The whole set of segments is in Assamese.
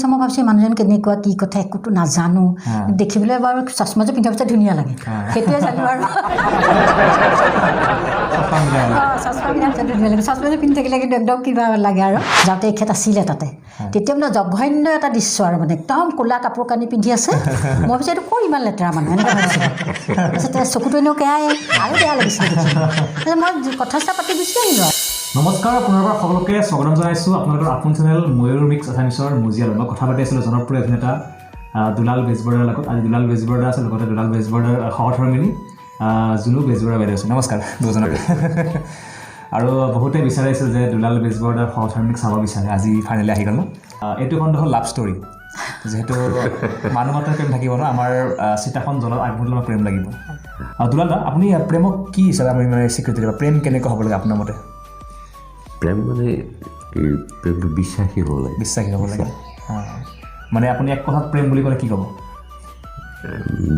পাছত মই ভাবিছোঁ মানুহজন কেনেকুৱা কি কথা একোতো নাজানো দেখিবলৈ বাৰু চশমাযোৰ পিন্ধাৰ পিছত ধুনীয়া লাগে সেইটোৱে জানো আৰু চশমা পিন্ধাৰ পিছত ধুনীয়া লাগে চশমাযোৰ পিন্ধি থাকিলে কিন্তু একদম কিবা লাগে আৰু যাওঁতে এখেত আছিলে তাতে তেতিয়া মানে জঘন্য এটা দৃশ্য আৰু মানে একদম ক'লা কাপোৰ কানি পিন্ধি আছে মই ভাবিছোঁ এইটো ক'ৰ ইমান লেতেৰা মানুহ এনেকৈ ভাবিছিলোঁ তাৰপিছতে চকুটো এনেও কেয়াই আৰু বেয়া লাগিছিলে দেখি মই কথা চথা পাতি গুচি আহিলোঁ আৰু নমস্কাৰ পুনৰবাৰ সকলোকে স্বাগতম জনাইছোঁ আপোনালোকৰ আপোন চেনেল ময়ূৰ মিক্স আছামিছৰ মজিয়াৰ লগত কথা পাতি আছিলোঁ জনপ্ৰিয় অভিনেতা দুলাল বেজবৰুৱাৰ লগত আজি দুলাল বেজবৰুৱা আছে লগতে দুলাল বেজবৰুৱাৰ সহধৰ্মিনী জুনু বেজবৰুৱা বাইদেউ আছে নমস্কাৰ দুজনকে আৰু বহুতে বিচাৰিছিল যে দুলাল বেজবৰুৱাৰ সহধৰ্মিনীক চাব বিচাৰে আজি ফাইনেলি আহি গ'ল এইটো খণ্ড হ'ল লাভ ষ্টৰী যেহেতু মানুহ মাত্ৰৰ প্ৰেম থাকিব ন আমাৰ চিতাখন জলত আগবঢ়ালে প্ৰেম লাগিব দুলাল দা আপুনি প্ৰেমক কি হিচাপে আমি মানে স্বীকৃতি দিব প্ৰেম কেনেকুৱা হ'ব লাগে আপোনাৰ মতে প্ৰেম মানে প্ৰেমটো বিশ্বাসী হ'ব লাগে মানে আপুনি এক কথাত প্ৰেম বুলি ক'লে কি ক'ব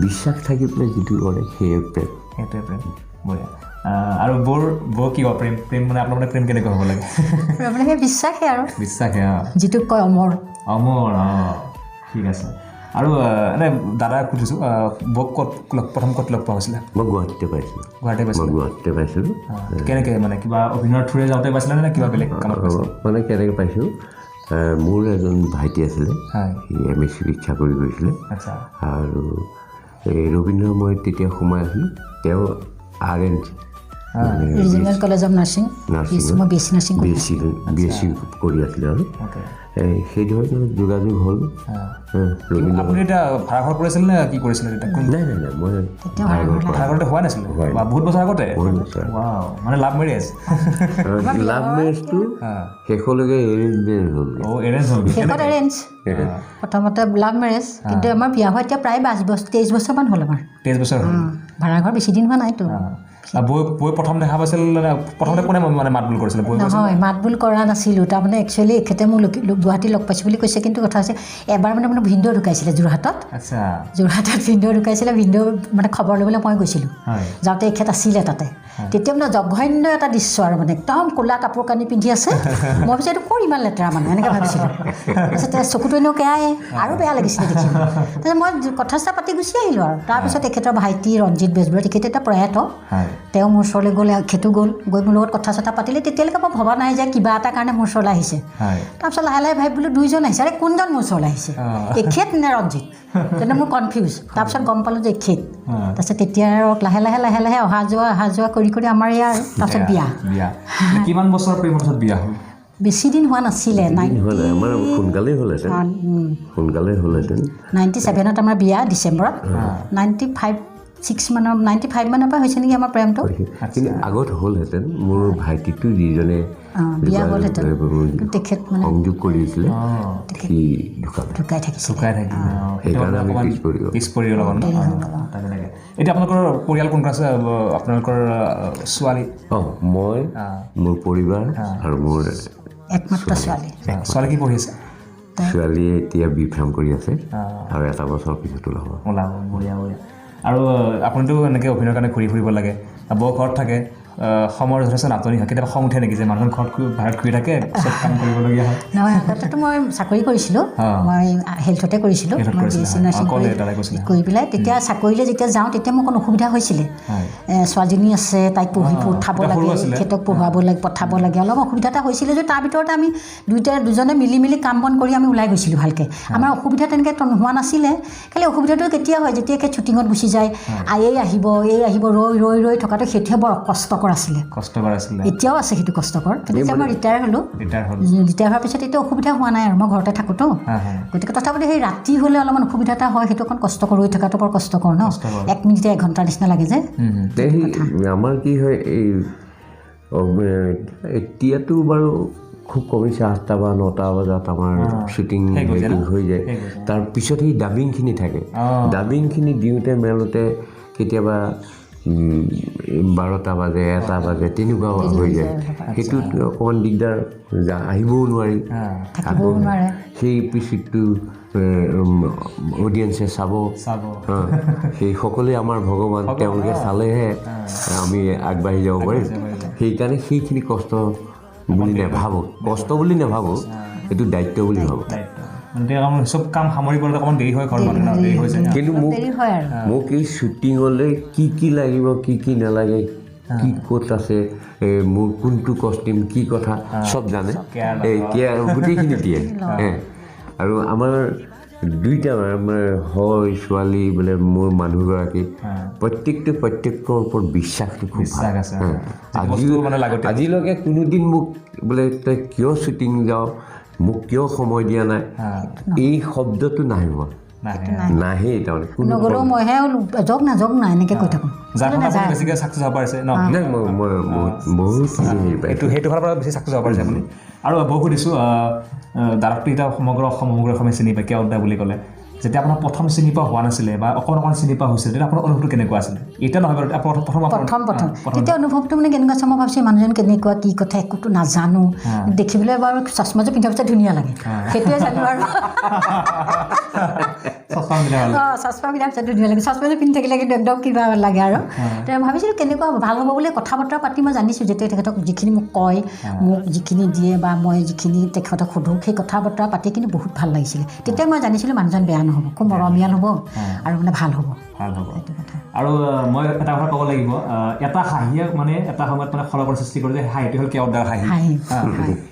বিশ্বাস থাকি পেলাই যিটো কৰে সেইটোৱে প্ৰেম বঢ়িয়া আৰু বৰ কি প্ৰেম প্ৰেম মানে আপোনাৰ মানে প্ৰেম কেনেকুৱা হ'ব লাগে মানে বিশ্বাসে আৰু বিশ্বাসে যিটো কয় অমৰ ঠিক আছে আৰু এনে দাদা সুধিছোঁ বক প্ৰথম ক'ত লগ পোৱা হৈছিলে মই গুৱাহাটীতে পাইছিলোঁ কেনেকৈ মানে কিবা অভিনয়ৰ থ্ৰুৰে যাওঁতে পাইছিলে নে কিবা বেলেগ কামত মানে কেনেকৈ পাইছোঁ মোৰ এজন ভাইটি আছিলে সি MSc চাকৰি কৰিছিলে আৰু এই ৰবীন্দ্ৰ মই তেতিয়া সোমাই আছিলোঁ তেওঁ RN regional college of nursing BSc কৰি আছিলে আৰু সেই ধৰণৰ যোগাযোগ হ'ল আপুনি এতিয়া ভাড়াঘৰ কৰিছিল নে কি কৰিছিলে নাই মই ভাড়াঘৰতে হোৱা নাছিলে বহুত বছৰ আগতে মানে লাভ মেৰেজটো শেষলৈকে এৰেঞ্জ প্ৰথমতে লাভ মেৰেজ কিন্তু আমাৰ বিয়া হোৱা এতিয়া প্ৰায় 23 বছৰমান হ'ল আমাৰ 23 বছৰ হ'ল ভাড়াঘৰ বেছি দিন হোৱা নাইতো বৈ প্ৰথম দেখা পাইছিল প্ৰথমতে কোনে মানে মাতবোল কৰিছিলে নহয় মাতবোল কৰা নাছিলোঁ তাৰমানে একচুৱেলি এখেতে মোক গুৱাহাটী লগ পাইছোঁ বুলি কৈছে কিন্তু কথা হৈছে এবাৰ মানে মোৰ ভিনদেউ ঢুকাইছিলে যোৰহাটত ভিনদেউ ঢুকাইছিলে ভিনদেউ মানে খবৰ ল'বলৈ মই গৈছিলোঁ যাওঁতে এখেত আছিলে তাতে তেতিয়া মানে জঘন্য এটা দৃশ্য আৰু মানে একদম ক'লা কাপোৰ কানি পিন্ধি আছে মই ভাবিছোঁ এইটো ক'ৰ ইমান লেতেৰা মানুহ এনেকৈ ভাবিছিলোঁ তাৰপিছতে চকুটো এনেও কেয়াই আৰু বেয়া লাগিছিলে দেখি তাৰপিছত মই কথা চথা পাতি গুচি আহিলোঁ আৰু তাৰপিছত এখেতৰ ভাইটি ৰঞ্জিত বেজবৰুৱা তেখেতে এটা প্ৰয়াত তেওঁ মোৰ ওচৰলৈ গ'লে এখেতো গৈ মোৰ লগত কথা চথা পাতিলে তেতিয়ালৈকে মই ভবা নাই যে কিবা এটা কাৰণে মোৰ ওচৰলৈ আহিছে তাৰপিছত লাহে লাহে ভাবিলোঁ দুইজন আহিছে আৰে কোনজন মোৰ ওচৰলৈ আহিছে এখেত নে ৰঞ্জিত তেনে মোৰ কনফিউজ তাৰপিছত গম পালোঁ যে এখেত তাৰপিছত তেতিয়া আৰু লাহে লাহে অহা যোৱা কৰি আমাৰ ইয়াৰ তাৰপিছত বিয়া কিমান বছৰ প্ৰেমৰ পিছত বিয়া হ'ল বেছি দিন হোৱা নাছিলে সোনকালেই হ'লহেঁতেন 97ত আমাৰ বিয়া ডিচেম্বৰত 95 মানৰ পৰা হৈছে নেকি আমাৰ প্ৰেমটো কিন্তু আগত হ'লহেঁতেন মোৰ ভাইটিটো যিজনে বিয়া হ'লহেঁতেন তেখেত মানে সংযোগ কৰিছিলে সি ঢুকাই থাকিছিল সেইকাৰণে আমি পিছ পৰি গ'ল এতিয়া আপোনালোকৰ পৰিয়াল কোন আছে আপোনালোকৰ ছোৱালী মই মোৰ পৰিবাৰ আৰু মোৰ একমাত্ৰ ছোৱালী কি পঢ়ি আছে ছোৱালীয়ে এতিয়া B.Pharm কৰি আছে আৰু এটা বছৰ পিছত ওলাব বঢ়িয়া আৰু আপুনিতো এনেকৈ অভিনয়ৰ কাৰণে ঘূৰি ফুৰিব লাগে বৰ ঘৰত থাকে সময়ৰ যথেষ্ট নাটনি হয় কেতিয়াবা খং উঠে নেকি যে মানুহৰ ঘৰত বাহিৰত ঘূৰি থাকে চব কাম কৰিবলগীয়া হয় নহয় আগতেতো মই চাকৰি কৰিছিলোঁ মই হেল্থতে কৰিছিলোঁ কৰি পেলাই তেতিয়া চাকৰিলৈ যেতিয়া যাওঁ তেতিয়া মোৰ অকণ অসুবিধা হৈছিলে ছোৱালীজনী আছে তাইক পঢ়ি উঠাব লাগে তেখেতক পঠাব লাগে অলপ অসুবিধা এটা হৈছিলে যে তাৰ ভিতৰতে আমি দুজনে মিলি কাম বন কৰি আমি ওলাই গৈছিলোঁ ভালকৈ আমাৰ অসুবিধা তেনেকৈ হোৱা নাছিলে খালি অসুবিধাটো কেতিয়া হয় যেতিয়া ছুটিঙত গুচি যায় এই আহিব ৰৈ থকাটো সেইটোহে বৰ কষ্টকৰ আছিলে এতিয়াও আছে সেইটো কষ্টকৰ কিন্তু এতিয়া মই ৰিটায়াৰ হ'লোঁ ৰিটায়াৰ হোৱাৰ পিছত এতিয়া অসুবিধা হোৱা নাই আৰু মই ঘৰতে থাকোঁতো গতিকে তথাপি সেই ৰাতি হ'লে অলপমান অসুবিধা এটা হয় সেইটো অকণ কষ্টকৰ হৈ থকাটো বৰ কষ্টকৰ ন 1 মিনিটে 1 ঘণ্টাৰ নিচিনা লাগে যে আমাৰ কি হয় এই এতিয়াতো বাৰু খুব কমিছে 8টা বা 9টা বজাত আমাৰ শ্বুটিং হৈ যায় তাৰপিছত সেই ডাবিংখিনি থাকে ডাবিংখিনি দিওঁতে মেলোতে কেতিয়াবা 12টা বাজে 1টা বাজে তেনেকুৱা হৈ যায় সেইটোত অকণমান দিগদাৰ আহিবও নোৱাৰি সেই পিছতটো অডিয়েন্সে চাব সেই সকলোৱে আমাৰ ভগৱান তেওঁলোকে চালেহে আমি আগবাঢ়ি যাব পাৰিম সেইকাৰণে সেইখিনি কষ্ট বুলি নাভাবোঁ এইটো দায়িত্ব বুলি ভাবোঁ চব কাম সামৰিবলৈ অকণমান দেৰি হয় ঘৰৰ মানুহ দেৰি হৈ যায় কিন্তু মোক এই শ্বুটিঙলৈ কি লাগিব কি নালাগে কি ক'ত আছে মোৰ কোনটো কষ্টিউম কি কথা চব জানে গোটেইখিনি দিয়ে আৰু আমাৰ দুইটা আমাৰ হয় ছোৱালী বোলে মোৰ মানুহগৰাকী প্ৰত্যেকৰ ওপৰত বিশ্বাসটো খুব ভাল আছে আজিলৈকে কোনোদিন মোক বোলে তই কিয় শ্বুটিং যাওঁ মোক কিয় সময় দিয়া নাই এই শব্দটো নাহে মই নাহেই তাৰমানে নগ'লেও মইহে জগ নাই এনেকৈ কৈ থাকোঁ বেছিকৈ ছাকচেছ হ'ব পাৰিছে ন মই বহুত সেইটো ফালৰ পৰা বেছি ছাকচেছ হ'ব পাৰিছে আপুনি আৰু বহু সুধিছোঁ দাদাকটো এতিয়া সমগ্ৰ অসমে চিনি পায় কেওদা বুলি ক'লে যেতিয়া আপোনাৰ প্ৰথম চিনি পোৱা হোৱা নাছিলে বা অকণ চিনি পোৱা হৈছিলে তেতিয়া আপোনাৰ অনুভৱটো কেনেকুৱা আছিলে এতিয়া নহয় বাৰু প্ৰথম তেতিয়া অনুভৱটো মানে কেনেকুৱা আছে মই ভাবিছোঁ মানুহজন কেনেকুৱা কি কথা একোতো নাজানো দেখিবলৈ বাৰু চশমাযোৰ পিন্ধাৰ পিছত ধুনীয়া লাগে সেইটোৱে জানো আৰু চশমা পিন্ধাৰ পিছত ধুনীয়া লাগে চশমাযোৰ পিন্ধি থাকিলে কিন্তু একদম কিবা লাগে আৰু তেতিয়া ভাবিছিলোঁ কেনেকুৱা ভাল হ'ব বুলি কথা বতৰা পাতি মই জানিছোঁ যেতিয়া তেখেতক যিখিনি মোক কয় মোক যিখিনি দিয়ে বা মই যিখিনি তেখেতক সোধোঁ সেই কথা বতৰা পাতি কিন্তু বহুত ভাল লাগিছিলে তেতিয়া মই জানিছিলোঁ মানুহজন বেয়া নহ'ব খুব মৰমীয়াল হ'ব আৰু মানে ভাল হ'ব সেইটো কথা আৰু মই এটা কথা ক'ব লাগিব এটা হাঁহিয়ে মানে এটা সময়ত মানে খলকৰ সৃষ্টি কৰে যে হাঁহিটো হ'ল কেওদাৰ হাঁহি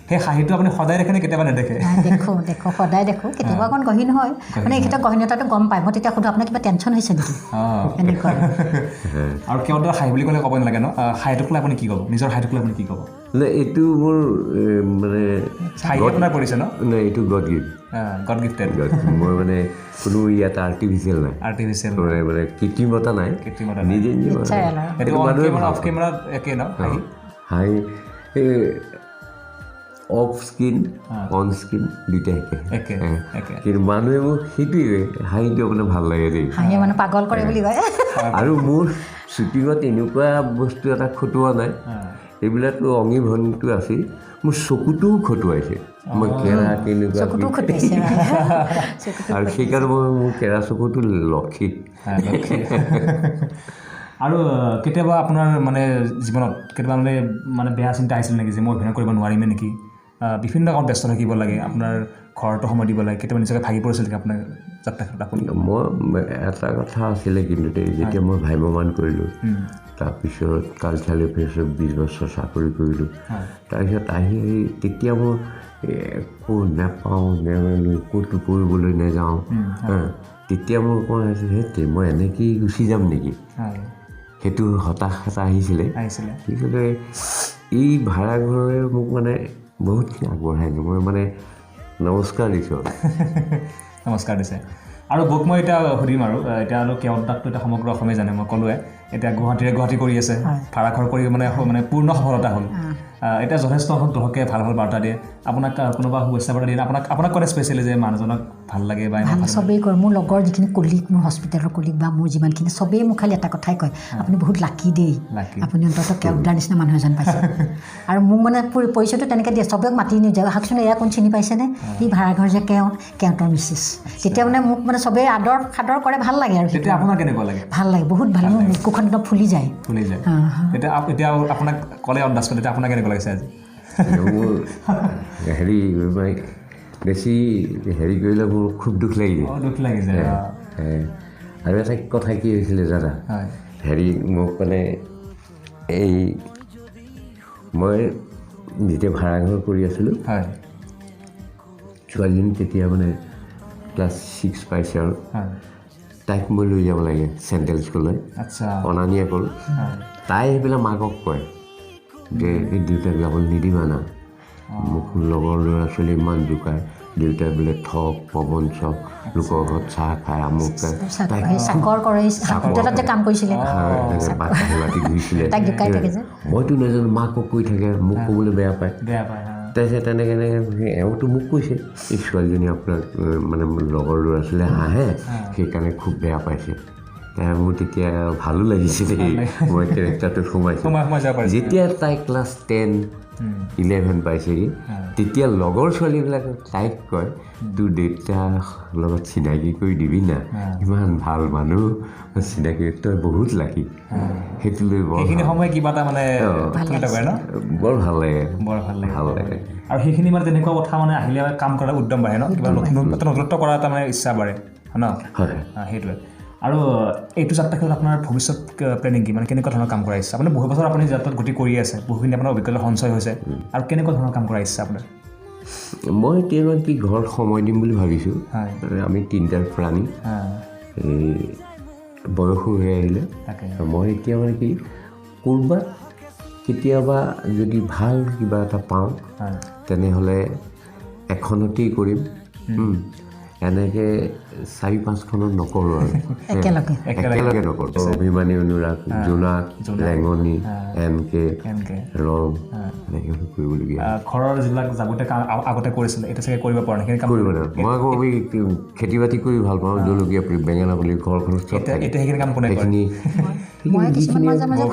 সেই হাঁহিটো আপুনি সদায় দেখে নে কেতিয়াবা নেদেখে দেখোঁ সদায় দেখোঁ কেতিয়াবা অকণ গহীন হয় মানে এইকেইটা গহীনতাটো গম পায় মই তেতিয়া সোধোঁ আপোনাৰ কিবা টেনশ্যন হৈছে নেকি এনেকুৱা আৰু কেওদাৰ হাঁহি বুলি ক'লে ক'ব নালাগে ন হাঁহিটোক লৈ আপুনি কি ক'ব নিজৰ হাঁহিটোক লৈ আপুনি কি ক'ব এইটো মোৰ মানে আপোনাৰ পৰিছে ন এইটো গড গিফটেড মই মানে কোনো ইয়াত আৰ্টিফিচিয়েল নাই মানে কৃত্ৰিমতা নাই নিজে হাঁহি অফ স্কিন অন স্কিন দুইটা একে কিন্তু মানুহে মোক সেইটোৱে হাঁহিটো মানে ভাল লাগে দেই মানে পাগল কৰে বুলি কয় আৰু মোৰ শ্বুটিঙত এনেকুৱা বস্তু এটা খটুৱা নাই এইবিলাকতো অঙি ভংগীটো আছিল মোৰ চকুটোও খটুৱাইছে মই কেৰা কেনেকুৱা আৰু সেইকাৰণে মই মোৰ কেৰা চকুটো লক্ষী আৰু কেতিয়াবা আপোনাৰ মানে জীৱনত কেতিয়াবা মানে বেয়া চিন্তা আহিছিল নেকি যে মই অভিনয় কৰিব নোৱাৰিমে নেকি বিভিন্ন কামত ব্যস্ত থাকিব লাগে আপোনাৰ ঘৰতো সময় দিব লাগে কেতিয়াবা নিজকে ভাগি পৰিছিল নেকি আপোনাৰ যাত্ৰাত আপুনি মই এটা কথা আছিলে কিন্তু যেতিয়া মই ভ্ৰাম্যমান কৰিলোঁ তাৰপিছত কালচাৰেল এফেয়াৰ্ছত 20 বছৰ চাকৰি কৰিলোঁ তাৰপিছত আহি তেতিয়া মই একো নাপাওঁ ক'তো কৰিবলৈ নাযাওঁ তেতিয়া মোৰ অকণ আহিছিল মই এনেকৈয়ে গুচি যাম নেকি সেইটো হতাশ এটা আহিছিলে এই ভাড়াঘৰে মোক মানে বহুতখিনি আগবঢ়াই মই মানে নমস্কাৰ দিছোঁ নমস্কাৰ দিছে আৰু বক মই এতিয়া সুধিম আৰু এতিয়া কেওদাকটো এতিয়া সমগ্ৰ অসমে জানে মই ক'লোৱে এতিয়া গুৱাহাটী কৰি আছে ভাড়াঘৰ কৰি মানে পূৰ্ণ সফলতা হ'ল এতিয়া যথেষ্ট দৰ্শকে ভাল বাৰ্তা দিয়ে আপোনাক কোনোবা শুভেচ্ছা বাৰ্তা দিয়ে আপোনাক ক'লে স্পেচিয়েলি যে মানুহজনক ভাল লাগে বা চবেই কয় মোৰ লগৰ যিখিনি কলিগ মোৰ হস্পিটেলৰ কলিগ বা মোৰ যিমানখিনি চবেই মোক খালি এটা কথাই কয় আপুনি বহুত লাকি দেই আপুনি অন্ততঃ কেওদাৰ নিচিনা মানুহ এজন পাইছে আৰু মোক মানে পৰিচয়টো তেনেকৈ দিয়ে চবেক মাতি নিয়ে আহকচোন এয়া কোন চিনি পাইছেনে সি ভাড়াঘৰ যে কেওঁতৰ মিছেছ তেতিয়া মানে মোক মানে চবেই আদৰ সাদৰ কৰে ভাল লাগে আৰু তেতিয়া আপোনাৰ কেনেকুৱা লাগে ভাল লাগে বহুত ভাল মোৰ বুকুখন একদম ফুলি যায় এতিয়া আপোনাক ক'লে অন্দাজ কৰিলে এতিয়া আপোনাৰ কেনেকুৱা লাগিছে আজি মোৰ হেৰি বেছি হেৰি কৰিলে মোৰ খুব দুখ লাগি যায় আৰু এটা কথা কি হৈছিলে জানা হেৰি মোক মানে এই মই যেতিয়া ভাড়াঘৰ কৰি আছিলোঁ ছোৱালীজনী তেতিয়া মানে ক্লাছ 6 পাইছে আৰু তাইক মই লৈ যাব লাগে চেণ্ট্ৰেল স্কুললৈ অনা নিয়া কৰোঁ তাই সেইবিলাক মাকক কয় যে এই দেউতাক যাবলৈ নিদিবা না মোক লগৰ ল'ৰা ছোৱালী ইমান জোকায় দেউতাই বোলে ঠগ প্ৰবঞ্চক লোকৰ ঘৰত চাহ খায় আমুক বাতি ঘূৰিছিলে মইতো নাজানো মাকক কৈ থাকে মোক ক'বলৈ বেয়া পায় তাৰপিছত তেনেকৈ এওঁতো মোক কৈছে এই ছোৱালীজনী আপোনাক মানে লগৰ ল'ৰা ছোৱালীয়ে হাঁহে সেইকাৰণে খুব বেয়া পাইছে মোৰ তেতিয়া ভালো লাগিছিলে মই কেৰেক্টাৰটোত সোমাইছোঁ যেতিয়া তাই ক্লাছ 10-11 পাইছেগৈ তেতিয়া লগৰ ছোৱালীবিলাকে তাইক কয় তোৰ দেউতাৰ লগত চিনাকি কৰি দিবি না ইমান ভাল মানুহ চিনাকি তই বহুত লাকি সেইটো লৈ বৰ ভাল লাগে আৰু সেইখিনি মানে তেনেকুৱা কথা মানে আহিলে কাম কৰাৰ উদ্যম বাঢ়ে ন কিবা নতুনত্ব কৰা এটা মানে ইচ্ছা বাঢ়ে ন হয় সেইটোৱে আৰু এইটো যাত্ৰা খেলত আপোনাৰ ভৱিষ্যত প্লেনিং কি মানে কেনেকুৱা ধৰণৰ কাম কৰা ইচ্ছা মানে বহু বছৰ আপুনি যাত্ৰাত গতি কৰি আছে বহুখিনি আপোনাৰ অভিজ্ঞতা সঞ্চয় হৈছে আৰু কেনেকুৱা ধৰণৰ কাম কৰা ইচ্ছা আপোনাৰ মই এতিয়া মানে কি ঘৰত সময় দিম বুলি ভাবিছোঁ আমি তিনিটাৰ প্ৰাণী এই বয়সো হৈ আহিলে মই এতিয়া মানে কি ক'ৰবাত কেতিয়াবা যদি ভাল কিবা এটা পাওঁ তেনেহ'লে এখনতেই কৰিম এনেকৈ 4-5খনত নকৰোঁ আৰু একেলগে নকৰোঁ অভিমানী অনুৰাগ জোনাক ৰেঙনি এনকে ৰং এনেকৈ কৰিবলগীয়া ঘৰৰ যিবিলাক আগতে কৰিছিলে এতিয়া চাগে কৰিব পৰা নাই কৰিব নোৱাৰোঁ মই আকৌ আমি খেতি বাতি কৰি ভাল পাওঁ জলকীয়া পুলি বেঙেনা পুলি ঘৰখনত চব এতিয়া সেইখিনি কাম কোনে সেইখিনি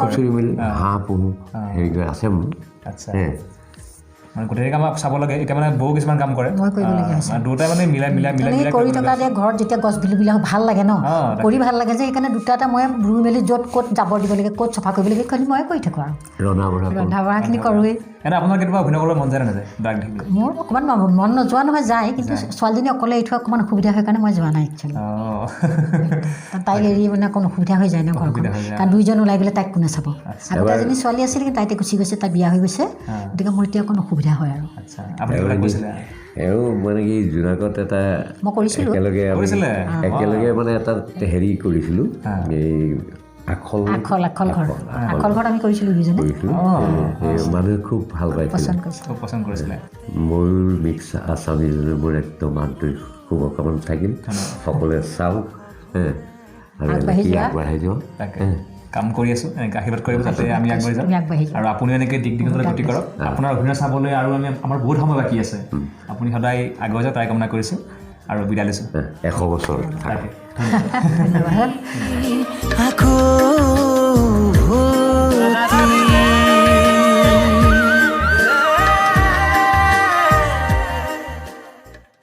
খুচৰি মেলি হাঁহ পোহোঁ হেৰি কৰি আছে মোৰ আচ্ছা মানে গোটেই কাম চাব লাগে এতিয়া মানে বহু কিছুমান কাম কৰে দুটাই মানে মিলাই কৰি থকা যে ঘৰত যেতিয়া গছ পুলিবিলাক ভাল লাগে ন কৰি ভাল লাগে যে সেইকাৰণে দুটা এটা মই ৰুই মেলি য'ত ক'ত জাবৰ দিব লাগে ক'ত চফা কৰিব লাগে সেইখিনি ময়ে কৰি থাকোঁ আৰু ৰন্ধা বঢ়াখিনি কৰোঁৱেই এনে আপোনাৰ কেতিয়াবা অভিনয় কৰিবলৈ মন যায় নাযায় দাগ দেখিলে মোৰ অকণমান মন নোযোৱা নহয় যায় কিন্তু ছোৱালীজনী অকলে এৰি থোৱা অকণমান অসুবিধা হয় কাৰণে মই যোৱা নাই একচুৱেলি তাইক এৰি মানে অকণ অসুবিধা হৈ যায় ন ঘৰখন কাৰণ দুইজন ওলাই গ'লে তাইক কোনে চাব আগতে এজনী ছোৱালী আছিল কিন্তু তাইতে গুচি গৈছে তাই বিয়া হৈ গৈছে গতিকে মোৰ এতিয়া অকণ অসুবিধা হয় আৰু এওঁ মানে কি জোনাকত এটা মই কৰিছিলোঁ একেলগে মানে এটা হেৰি কৰিছিলোঁ এই আখল ঘৰত আমি কৰিছিলোঁ দুইজনে মানুহে খুব ভাল পাইছিলে পচন্দ কৰিছিলে ময়ূৰ মিক্স আছামিজ মোৰ একদম আন্তৰিক শুভকামনা থাকিল সকলোৱে চাওক আৰু এনেকৈ আগবাঢ়াই যাওঁ কাম কৰি আছোঁ এনেকৈ আশীৰ্বাদ কৰিব যাতে আমি আগবাঢ়ি যাওঁ আৰু আপুনিও এনেকৈ দিগদিগন্তলৈ গতি কৰক আপোনাৰ অভিনয় চাবলৈ আৰু আমাৰ বহুত সময় বাকী আছে আপুনি সদায় আগুৱাই যাওক তাই কামনা কৰিছোঁ আৰু বিদায় লৈছোঁ 100 বছৰ ধন্যবাদ